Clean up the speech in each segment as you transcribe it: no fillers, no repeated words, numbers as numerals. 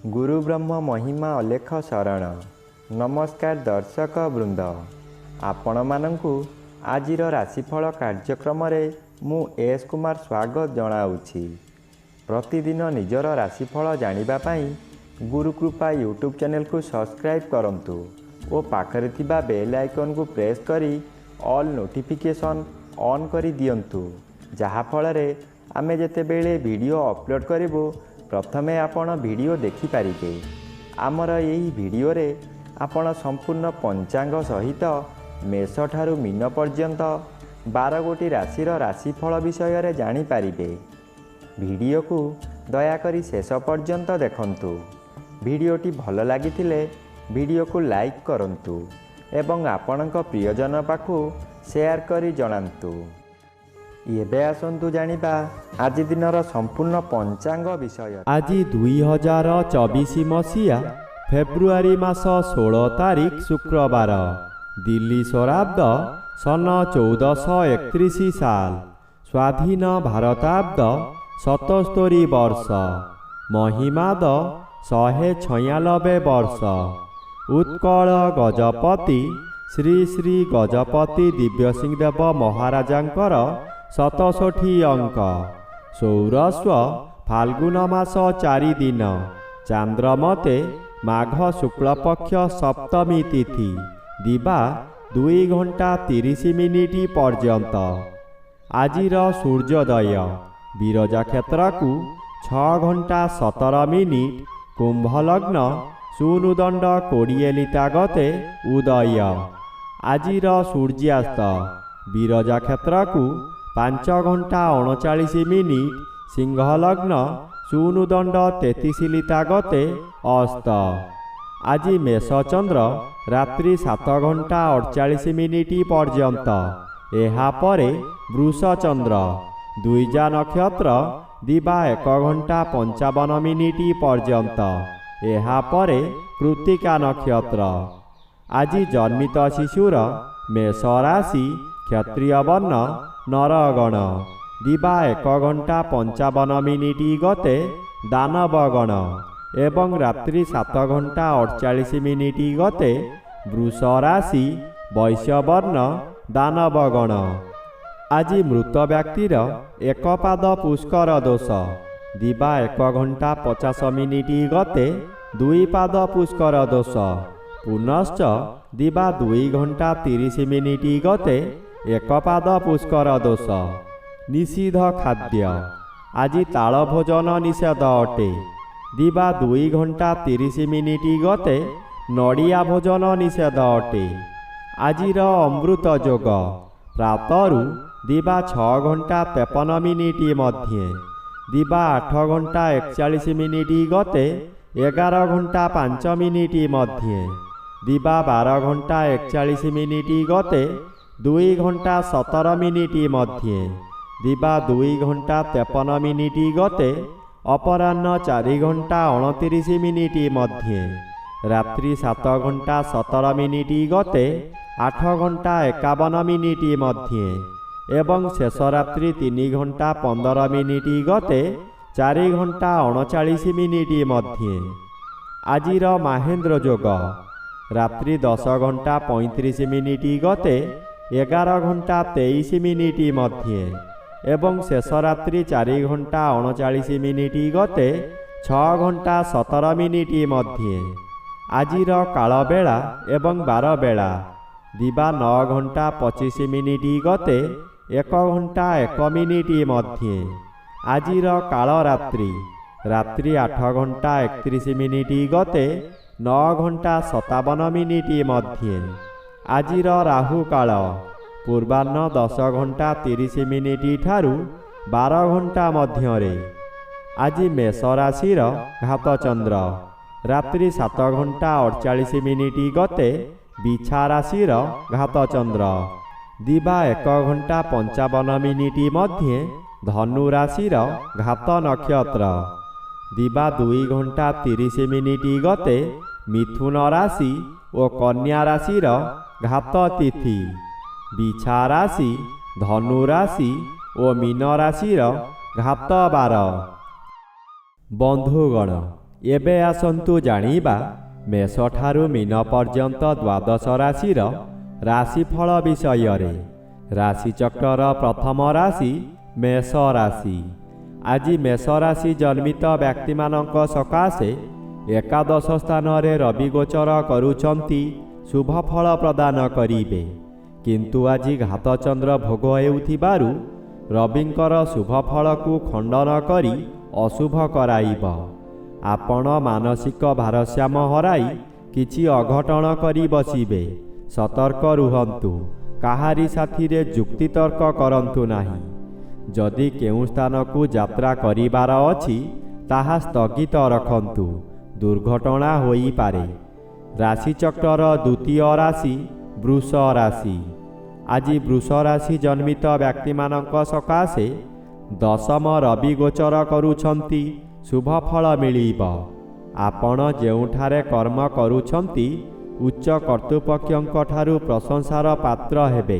गुरु ब्रह्म महिमा अलेख शरण। नमस्कार दर्शक वृंद, आपण मानंकु आजिर राशिफल कार्यक्रम रे मु एस कुमार स्वागत जनाऊछि। प्रतिदिन निजर राशिफल जानिबा पई गुरुकृपा यूट्यूब चैनल को सब्सक्राइब करंतु ओ पाखरे थिबा बेल आइकन को प्रेस करी ऑल नोटिफिकेशन ऑन करी दियंतु, जहा फल रे आमे जेते बेले वीडियो अपलोड करिवो प्रथमे आपण वीडियो देखि पारिबे। आमर यही वीडियो रे आपण संपूर्ण पंचांग सहित मेष ठारू मीन पर्यंत 12 गोटी राशिर राशिफल विषय रे जानि पारिबे। वीडियो को दयाकरी शेष पर्यंत देखंतु। वीडियोटी भल लागिथिले वीडियो को लाइक करंतु एवं आपणक प्रियजन पाखु शेयर करी जणांतु। एबे आसंतु जानिबा आज दिनर संपूर्ण पंचांग विषय। आज 2024 मसीहा फेब्रुआरी मास 16 तारिख शुक्रवार, दिल्ली स्वराब्द सन 1431 साल, स्वाधीन भारताब्द 77 वर्ष, महिमाद 196 वर्ष। उत्कल गजपति श्री श्री गजपति दिव्यसिंह देव महाराजांकर 67 अंक। सौरस्व फाल्गुन मास 4 दिन, चांद्रमते माघ शुक्लपक्ष सप्तमी तिथि, दिवा 2 घंटा 30 मिनिट पर्यंत। आजिर सूर्योदय विरजा क्षेत्र को 6 घंटा 17 मिनिट, कुंभ लग्न शूनुदंड 20 लिता गते उदय। आजिर सूर्यास्त विरजा क्षेत्र को 5 घंटा 39 मिनिट, सिंह लग्न शूनुदंड 33 लिता गते अस्त। आज मेष चंद्र रात्रि 7 घंटा 48 मिनिट पर्यंत, एहा परे वृष चंद्र, द्विजा नक्षत्र दिवा 1 घंटा 55 मिनिट पर्यंत, एहा परे कृत्तिका नक्षत्र। आज जन्मित शिशुर मेष राशि, क्षत्रिय वर्ण नरगण, दिवा 1 घंटा 55 मिनिट गते दानवगण एवं रात्रि 7 घंटा 48 मिनिट गते वृष राशि, वैश्य वर्ण दानवगण। आज मृत व्यक्तिर 1 पाद पुष्कर दोष, दिवा 1 घंटा 50 मिनिट गते 2 पाद पुष्कर दोष, पुनश्च दिवा 2 घंटा 30 मिनिट गते 1 पाद पुष्कर दोष। निषिद्ध खाद्य आज ताल भोजन निषेध अटे, दिवा 2 घंटा 30 मिनिट गते नड़िया भोजन निषेध अटे। आजिर अमृत जोग प्रातरु दिवा 6 घंटा 53 मिनिट मध्ये, दिवा 8 घंटा 41 मिनिट गते 11 घंटा 5 मिनिट मध्ये, दिवा 12 घंटा 41 मिनिट गते 2 घंटा 17 मिनिट मध्ये, दिवा 2 घंटा 53 मिनिट गते अपराह्न 4 घंटा 29 मिनिट मध्ये, रात्रि 7 घंटा 17 मिनिट गते 8 घंटा 51 मिनिट मध्ये एवं शेष रात्रि 3 घंटा 15 मिनिट गते 4 घंटा 39 मिनिट मध्ये। आजिर महेंद्र जोग रात्रि 10 घंटा 35 मिनिट गते 11 घंटा 23 मिनिट मध्ये एवं शेष रात्रि 4 घंटा 39 मिनिट गते 6 घंटा 17 मिनिट मध्ये। आजिर काल बेला एवं बार बेला, दिवा 9 घंटा 25 मिनिट गते 1 घंटा 1 मिनिट मध्ये। आजिर काल रात्रि रात्रि 8 घंटा 31 मिनिट गते 9 घंटा 57 मिनिट मध्ये। आजिर राहु काल पूर्वाह्न 10 घंटा 30 मिनिट ठारू 12 घंटा मध्यरे। आज मेष राशिर घात चंद्र रात्रि 7 घंटा 48 मिनिट गते बिछा राशिर घात चंद्र, दिवा 1 घंटा 55 मिनिट मध्ये धनु राशिर घात नक्षत्र, दिवा 2 घंटा 30 मिनिट गते मिथुन राशि और कन्या राशिर घात तिथि, बिछा राशि धनु राशि और मीन राशिर घात बार। बंधुगण ଏବେ ଆସନ୍ତୁ ଜାଣିବା ମେଷଠାରୁ ମୀନ ପର୍ଯ୍ୟନ୍ତ ଦ୍ୱାଦଶ ରାଶିର ରାଶିଫଳ ବିଷୟରେ। ରାଶିଚକ୍ରର ପ୍ରଥମ ରାଶି ମେଷ ରାଶି। ଆଜି ମେଷ ରାଶି ଜନ୍ମିତ ବ୍ୟକ୍ତିମାନଙ୍କ ସକାଶେ ଏକାଦଶ ସ୍ଥାନରେ ରବି ଗୋଚର କରୁଛନ୍ତି, ଶୁଭ ଫଳ ପ୍ରଦାନ କରିବେ। କିନ୍ତୁ ଆଜି ଘାତଚନ୍ଦ୍ର ଭୋଗ ହେଉଥିବାରୁ ରବିଙ୍କର ଶୁଭ ଫଳକୁ ଖଣ୍ଡନ କରି ଅଶୁଭ କରାଇବ। ଆପଣ ମାନସିକ ଭାରସାମ୍ୟ ହରାଇ କିଛି ଅଘଟଣ କରି ବସିବେ। ସତର୍କ ରୁହନ୍ତୁ, କାହାରି ସାଥିରେ ଯୁକ୍ତିତର୍କ କରନ୍ତୁ ନାହିଁ। ଯଦି କେଉଁ ସ୍ଥାନକୁ ଯାତ୍ରା କରିବାର ଅଛି ତାହା ସ୍ଥଗିତ ରଖନ୍ତୁ, ଦୁର୍ଘଟଣା ହୋଇପାରେ। ରାଶିଚକ୍ରର ଦ୍ୱିତୀୟ ରାଶି ବୃଷ ରାଶି। ଆଜି ବୃଷ ରାଶି ଜନ୍ମିତ ବ୍ୟକ୍ତିମାନଙ୍କ ସକାଶେ ଦଶମ ରବି ଗୋଚର କରୁଛନ୍ତି, ଶୁଭ ଫଳ ମିଳିବ। ଆପଣ ଯେଉଁଠାରେ କର୍ମ କରୁଛନ୍ତି ଉଚ୍ଚ କର୍ତ୍ତୃପକ୍ଷଙ୍କ ଠାରୁ ପ୍ରଶଂସାର ପାତ୍ର ହେବେ।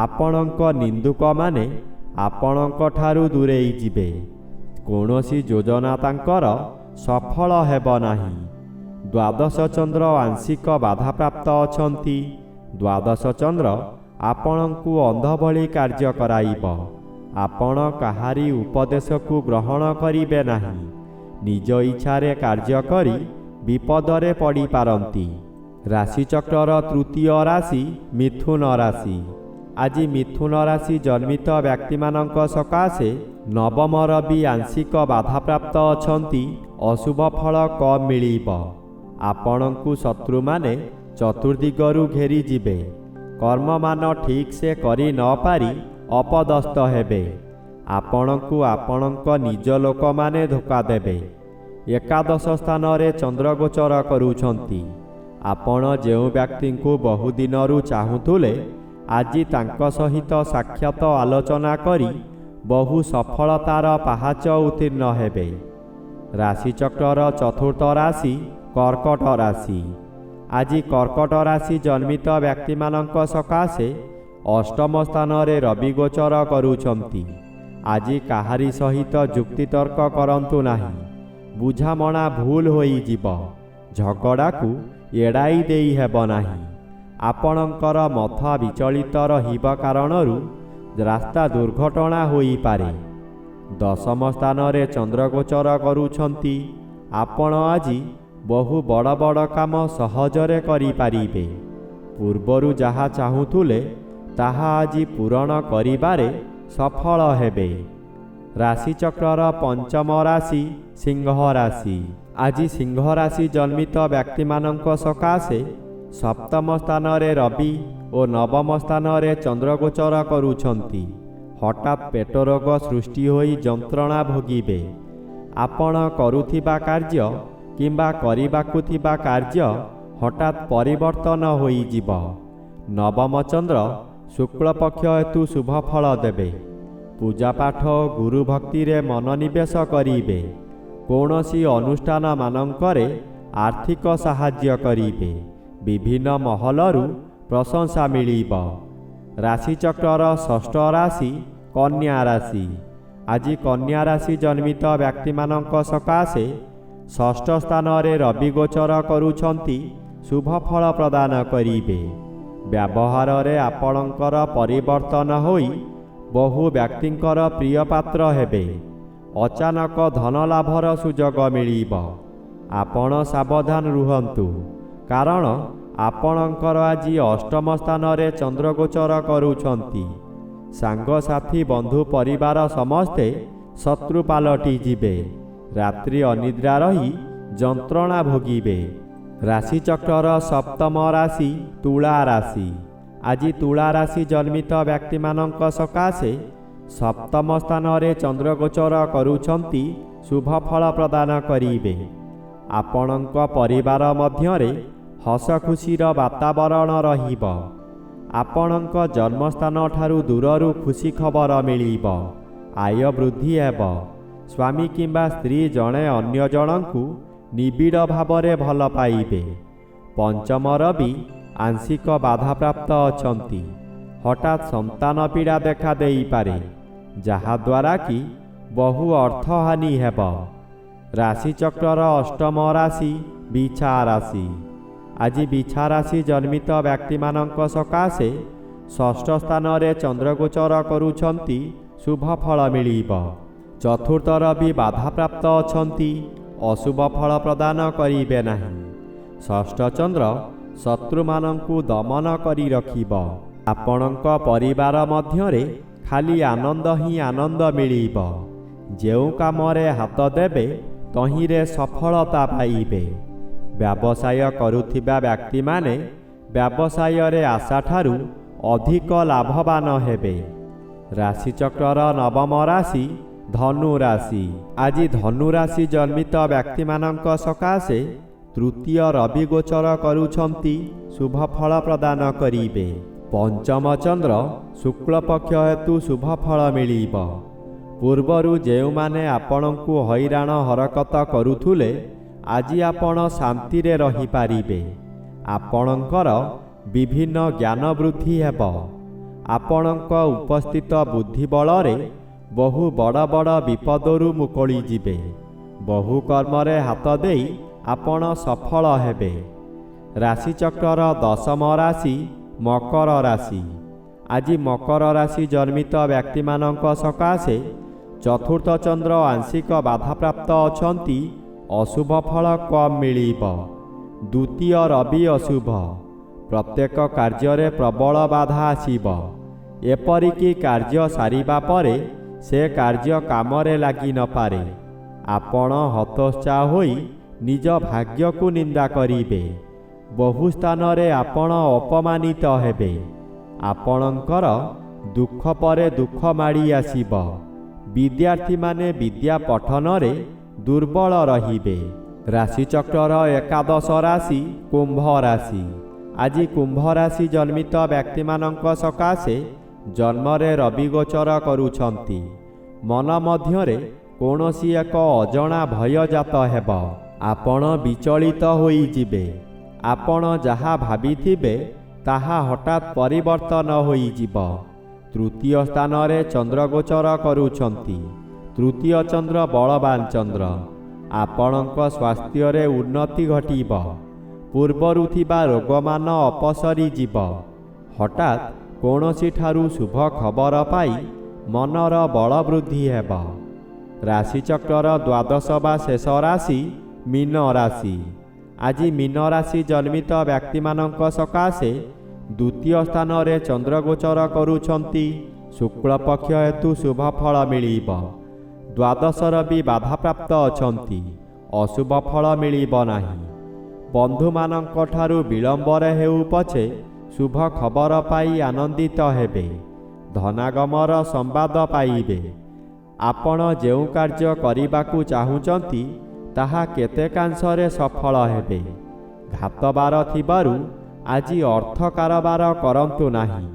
ଆପଣଙ୍କ ନିନ୍ଦୁକମାନେ ଆପଣଙ୍କ ଠାରୁ ଦୂରେଇ ଯିବେ। କୌଣସି ଯୋଜନା ତାଙ୍କର ସଫଳ ହେବ ନାହିଁ। ଦ୍ୱାଦଶ ଚନ୍ଦ୍ର ଆଂଶିକ ବାଧାପ୍ରାପ୍ତ ଅଛନ୍ତି। ଦ୍ୱାଦଶ ଚନ୍ଦ୍ର ଆପଣଙ୍କୁ ଅନ୍ଧ ଭଳି କାର୍ଯ୍ୟ କରାଇବ। ଆପଣ କାହାରି ଉପଦେଶକୁ ଗ୍ରହଣ କରିବେ ନାହିଁ। ନିଜ ଇଚ୍ଛାରେ କାର୍ଯ୍ୟ କରି ବିପଦରେ ପଡ଼ିପାରନ୍ତି। ରାଶିଚକ୍ରର ତୃତୀୟ ରାଶି ମିଥୁନ ରାଶି। ଆଜି ମିଥୁନ ରାଶି ଜନ୍ମିତ ବ୍ୟକ୍ତିମାନଙ୍କ ସକାଶେ ନବମ ରବି ଆଂଶିକ ବାଧାପ୍ରାପ୍ତ ଅଛନ୍ତି, ଅଶୁଭ ଫଳ କମ୍ ମିଳିବ। ଆପଣଙ୍କୁ ଶତ୍ରୁମାନେ ଚତୁର୍ଦିଗରୁ ଘେରିଯିବେ। କର୍ମମାନ ଠିକ୍ ସେ କରି ନ ପାରି ଅପଦସ୍ତ ହେବେ। ଆପଣଙ୍କୁ ଆପଣଙ୍କ ନିଜ ଲୋକମାନେ ଧୋକା ଦେବେ। ଏକାଦଶ ସ୍ଥାନରେ ଚନ୍ଦ୍ରଗୋଚର କରୁଛନ୍ତି। ଆପଣ ଯେଉଁ ବ୍ୟକ୍ତିଙ୍କୁ ବହୁଦିନରୁ ଚାହୁଁଥିଲେ ଆଜି ତାଙ୍କ ସହିତ ସାକ୍ଷାତ ଆଲୋଚନା କରି ବହୁ ସଫଳତାର ପାହାଚ ଉତ୍ତୀର୍ଣ୍ଣ ହେବେ। ରାଶିଚକ୍ରର ଚତୁର୍ଥ ରାଶି କର୍କଟ ରାଶି। ଆଜି କର୍କଟ ରାଶି ଜନ୍ମିତ ବ୍ୟକ୍ତିମାନଙ୍କ ସକାଶେ ଅଷ୍ଟମ ସ୍ଥାନରେ ରବି ଗୋଚର କରୁଛନ୍ତି। ଆଜି କାହାରି ସହିତ ଯୁକ୍ତିତର୍କ କରନ୍ତୁ ନାହିଁ। ବୁଝାମଣା ଭୁଲ ହୋଇଯିବ। ଝଗଡ଼ାକୁ ଏଡ଼ାଇ ଦେଇ ହେବ ନାହିଁ। ଆପଣଙ୍କର ମଥା ବିଚଳିତ ରହିବା କାରଣରୁ ରାସ୍ତା ଦୁର୍ଘଟଣା ହୋଇପାରେ। ଦଶମ ସ୍ଥାନରେ ଚନ୍ଦ୍ରଗୋଚର କରୁଛନ୍ତି। ଆପଣ ଆଜି ବହୁ ବଡ଼ ବଡ଼ କାମ ସହଜରେ କରିପାରିବେ। ପୂର୍ବରୁ ଯାହା ଚାହୁଁଥିଲେ ତାହା ଆଜି ପୂରଣ କରିବାରେ ସଫଳ ହେବେ। ରାଶିଚକ୍ରର ପଞ୍ଚମ ରାଶି ସିଂହ ରାଶି। ଆଜି ସିଂହ ରାଶି ଜନ୍ମିତ ବ୍ୟକ୍ତିମାନଙ୍କ ସକାଶେ ସପ୍ତମ ସ୍ଥାନରେ ରବି ଓ ନବମ ସ୍ଥାନରେ ଚନ୍ଦ୍ରଗୋଚର କରୁଛନ୍ତି। ହଠାତ୍ ପେଟ ରୋଗ ସୃଷ୍ଟି ହୋଇ ଯନ୍ତ୍ରଣା ଭୋଗିବେ। ଆପଣ କରୁଥିବା କାର୍ଯ୍ୟ କିମ୍ବା କରିବାକୁ ଥିବା କାର୍ଯ୍ୟ ହଠାତ୍ ପରିବର୍ତ୍ତନ ହୋଇଯିବ। ନବମ ଚନ୍ଦ୍ର ଶୁକ୍ଳପକ୍ଷ ହେତୁ ଶୁଭ ଫଳ ଦେବେ। ପୂଜାପାଠ ଓ ଗୁରୁ ଭକ୍ତିରେ ମନୋନିବେଶ କରିବେ। କୌଣସି ଅନୁଷ୍ଠାନ ମାନଙ୍କରେ ଆର୍ଥିକ ସାହାଯ୍ୟ କରିବେ। ବିଭିନ୍ନ ମହଲରୁ ପ୍ରଶଂସା ମିଳିବ। ରାଶିଚକ୍ରର ଷଷ୍ଠ ରାଶି କନ୍ୟା ରାଶି। ଆଜି କନ୍ୟା ରାଶି ଜନ୍ମିତ ବ୍ୟକ୍ତିମାନଙ୍କ ସକାଶେ ଷଷ୍ଠ ସ୍ଥାନରେ ରବି ଗୋଚର କରୁଛନ୍ତି, ଶୁଭ ଫଳ ପ୍ରଦାନ କରିବେ। ବ୍ୟବହାରରେ ଆପଣଙ୍କର ପରିବର୍ତ୍ତନ ହୋଇ ବହୁ ବ୍ୟକ୍ତିଙ୍କର ପ୍ରିୟ ପାତ୍ର ହେବେ। ଅଚାନକ ଧନ ଲାଭର ସୁଯୋଗ ମିଳିବ। ଆପଣ ସାବଧାନ ରୁହନ୍ତୁ, କାରଣ ଆପଣଙ୍କର ଆଜି ଅଷ୍ଟମ ସ୍ଥାନରେ ଚନ୍ଦ୍ରଗୋଚର କରୁଛନ୍ତି। ସାଙ୍ଗସାଥି ବନ୍ଧୁ ପରିବାର ସମସ୍ତେ ଶତ୍ରୁ ପାଲଟି ଯିବେ। ରାତ୍ରି ଅନିଦ୍ରା ରହି ଯନ୍ତ୍ରଣା ଭୋଗିବେ। ରାଶିଚକ୍ରର ସପ୍ତମ ରାଶି ତୁଳା ରାଶି। ଆଜି ତୁଳା ରାଶି ଜନ୍ମିତ ବ୍ୟକ୍ତିମାନଙ୍କ ସକାଶେ ସପ୍ତମ ସ୍ଥାନରେ ଚନ୍ଦ୍ରଗୋଚର କରୁଛନ୍ତି, ଶୁଭ ଫଳ ପ୍ରଦାନ କରିବେ। ଆପଣଙ୍କ ପରିବାର ମଧ୍ୟରେ ହସ ଖୁସିର ବାତାବରଣ ରହିବ। ଆପଣଙ୍କ ଜନ୍ମସ୍ଥାନ ଠାରୁ ଦୂରରୁ ଖୁସି ଖବର ମିଳିବ। ଆୟ ବୃଦ୍ଧି ହେବ। ସ୍ୱାମୀ କିମ୍ବା ସ୍ତ୍ରୀ ଜଣେ ଅନ୍ୟ ଜଣଙ୍କୁ ନିବିଡ଼ ଭାବରେ ଭଲ ପାଇବେ। ପଞ୍ଚମ ରବି ଆଂଶିକ ବାଧାପ୍ରାପ୍ତ ଅଛନ୍ତି। ହଠାତ୍ ସନ୍ତାନ ପୀଡ଼ା ଦେଖା ଦେଇପାରେ, ଯାହାଦ୍ୱାରା କି ବହୁ ଅର୍ଥହାନି ହେବ। ରାଶିଚକ୍ରର ଅଷ୍ଟମ ରାଶି ବିଛା ରାଶି। ଆଜି ବିଛା ରାଶି ଜନ୍ମିତ ବ୍ୟକ୍ତିମାନଙ୍କ ସକାଶେ ଷଷ୍ଠ ସ୍ଥାନରେ ଚନ୍ଦ୍ରଗୋଚର କରୁଛନ୍ତି, ଶୁଭ ଫଳ ମିଳିବ। ଚତୁର୍ଥ ରବି ବାଧାପ୍ରାପ୍ତ ଅଛନ୍ତି, ଅଶୁଭ ଫଳ ପ୍ରଦାନ କରିବେ ନାହିଁ। ଷଷ୍ଠ ଚନ୍ଦ୍ର ଶତ୍ରୁମାନଙ୍କୁ ଦମନ କରି ରଖିବ। ଆପଣଙ୍କ ପରିବାର ମଧ୍ୟରେ ଖାଲି ଆନନ୍ଦ ହିଁ ଆନନ୍ଦ ମିଳିବ। ଯେଉଁ କାମରେ ହାତ ଦେବେ ତହିଁରେ ସଫଳତା ପାଇବେ। ବ୍ୟବସାୟ କରୁଥିବା ବ୍ୟକ୍ତିମାନେ ବ୍ୟବସାୟରେ ଆଶାଠାରୁ ଅଧିକ ଲାଭବାନ ହେବେ। ରାଶିଚକ୍ରର ନବମ ରାଶି ଧନୁ ରାଶି। ଆଜି ଧନୁ ରାଶି ଜନ୍ମିତ ବ୍ୟକ୍ତିମାନଙ୍କ ସକାଶେ ତୃତୀୟ ରବି ଗୋଚର କରୁଛନ୍ତି, ଶୁଭ ଫଳ ପ୍ରଦାନ କରିବେ। ପଞ୍ଚମ ଚନ୍ଦ୍ର ଶୁକ୍ଳପକ୍ଷ ହେତୁ ଶୁଭ ଫଳ ମିଳିବ। ପୂର୍ବରୁ ଯେଉଁମାନେ ଆପଣଙ୍କୁ ହଇରାଣ ହରକତ କରୁଥିଲେ, ଆଜି ଆପଣ ଶାନ୍ତିରେ ରହିପାରିବେ। ଆପଣଙ୍କର ବିଭିନ୍ନ ଜ୍ଞାନ ବୃଦ୍ଧି ହେବ। ଆପଣଙ୍କ ଉପସ୍ଥିତ ବୁଦ୍ଧି ବଳରେ ବହୁ ବଡ଼ ବଡ଼ ବିପଦରୁ ମୁକୁଳିଯିବେ। ବହୁ କର୍ମରେ ହାତ ଦେଇ ଆପଣ ସଫଳ ହେବେ। ରାଶିଚକ୍ରର ଦଶମ ରାଶି ମକର ରାଶି। ଆଜି ମକର ରାଶି ଜନ୍ମିତ ବ୍ୟକ୍ତିମାନଙ୍କ ସକାଶେ ଚତୁର୍ଥ ଚନ୍ଦ୍ର ଆଂଶିକ ବାଧାପ୍ରାପ୍ତ ଅଛନ୍ତି, ଅଶୁଭ ଫଳ କମ୍ ମିଳିବ। ଦ୍ୱିତୀୟ ରବି ଅଶୁଭ। ପ୍ରତ୍ୟେକ କାର୍ଯ୍ୟରେ ପ୍ରବଳ ବାଧା ଆସିବ। ଏପରିକି କାର୍ଯ୍ୟ ସାରିବା ପରେ ସେ କାର୍ଯ୍ୟ କାମରେ ଲାଗି ନପାରେ। ଆପଣ ହତୋତ୍ସାହ ହୋଇ ନିଜ ଭାଗ୍ୟକୁ ନିନ୍ଦା କରିବେ। ବହୁ ସ୍ଥାନରେ ଆପଣ ଅପମାନିତ ହେବେ। ଆପଣଙ୍କର ଦୁଃଖ ପରେ ଦୁଃଖ ମାଡ଼ି ଆସିବ। ବିଦ୍ୟାର୍ଥୀମାନେ ବିଦ୍ୟା ପଠନରେ ଦୁର୍ବଳ ରହିବେ। ରାଶିଚକ୍ରର ଏକାଦଶ ରାଶି କୁମ୍ଭ ରାଶି। ଆଜି କୁମ୍ଭ ରାଶି ଜନ୍ମିତ ବ୍ୟକ୍ତିମାନଙ୍କ ସକାଶେ ଜନ୍ମରେ ରବି ଗୋଚର କରୁଛନ୍ତି। ମନ ମଧ୍ୟରେ କୌଣସି ଏକ ଅଜଣା ଭୟ ଜାତ ହେବ। ଆପଣ ବିଚଳିତ ହୋଇଯିବେ। ଆପଣ ଯାହା ଭାବିଥିବେ ତାହା ହଠାତ୍ ପରିବର୍ତ୍ତନ ହୋଇଯିବ। ତୃତୀୟ ସ୍ଥାନରେ ଚନ୍ଦ୍ରଗୋଚର କରୁଛନ୍ତି। ତୃତୀୟ ଚନ୍ଦ୍ର ବଳବାନ ଚନ୍ଦ୍ର। ଆପଣଙ୍କ ସ୍ୱାସ୍ଥ୍ୟରେ ଉନ୍ନତି ଘଟିବ। ପୂର୍ବରୁ ଥିବା ରୋଗମାନ ଅପସରି ଯିବ। ହଠାତ୍ କୌଣସିଠାରୁ ଶୁଭ ଖବର ପାଇ ମନର ବଳ ବୃଦ୍ଧି ହେବ। ରାଶିଚକ୍ରର ଦ୍ୱାଦଶ ବା ଶେଷ ରାଶି ମୀନ ରାଶି। ଆଜି ମୀନ ରାଶି ଜନ୍ମିତ ବ୍ୟକ୍ତିମାନଙ୍କ ସକାଶେ ଦ୍ୱିତୀୟ ସ୍ଥାନରେ ଚନ୍ଦ୍ରଗୋଚର କରୁଛନ୍ତି, ଶୁକ୍ଳପକ୍ଷ ହେତୁ ଶୁଭ ଫଳ ମିଳିବ। ଦ୍ୱାଦଶ ରବି ବାଧାପ୍ରାପ୍ତ ଅଛନ୍ତି, ଅଶୁଭ ଫଳ ମିଳିବ ନାହିଁ। ବନ୍ଧୁମାନଙ୍କ ଠାରୁ ବିଳମ୍ବରେ ହେଉ ପଛେ ଶୁଭ ଖବର ପାଇ ଆନନ୍ଦିତ ହେବେ। ଧନାଗମର ସମ୍ବାଦ ପାଇବେ। ଆପଣ ଯେଉଁ କାର୍ଯ୍ୟ କରିବାକୁ ଚାହୁଁଛନ୍ତି ତାହା କେତେକାଂଶରେ ସଫଳ ହେବେ। ଘାତବାର ଥିବାରୁ ଆଜି ଅର୍ଥ କାରବାର କରନ୍ତୁ ନାହିଁ।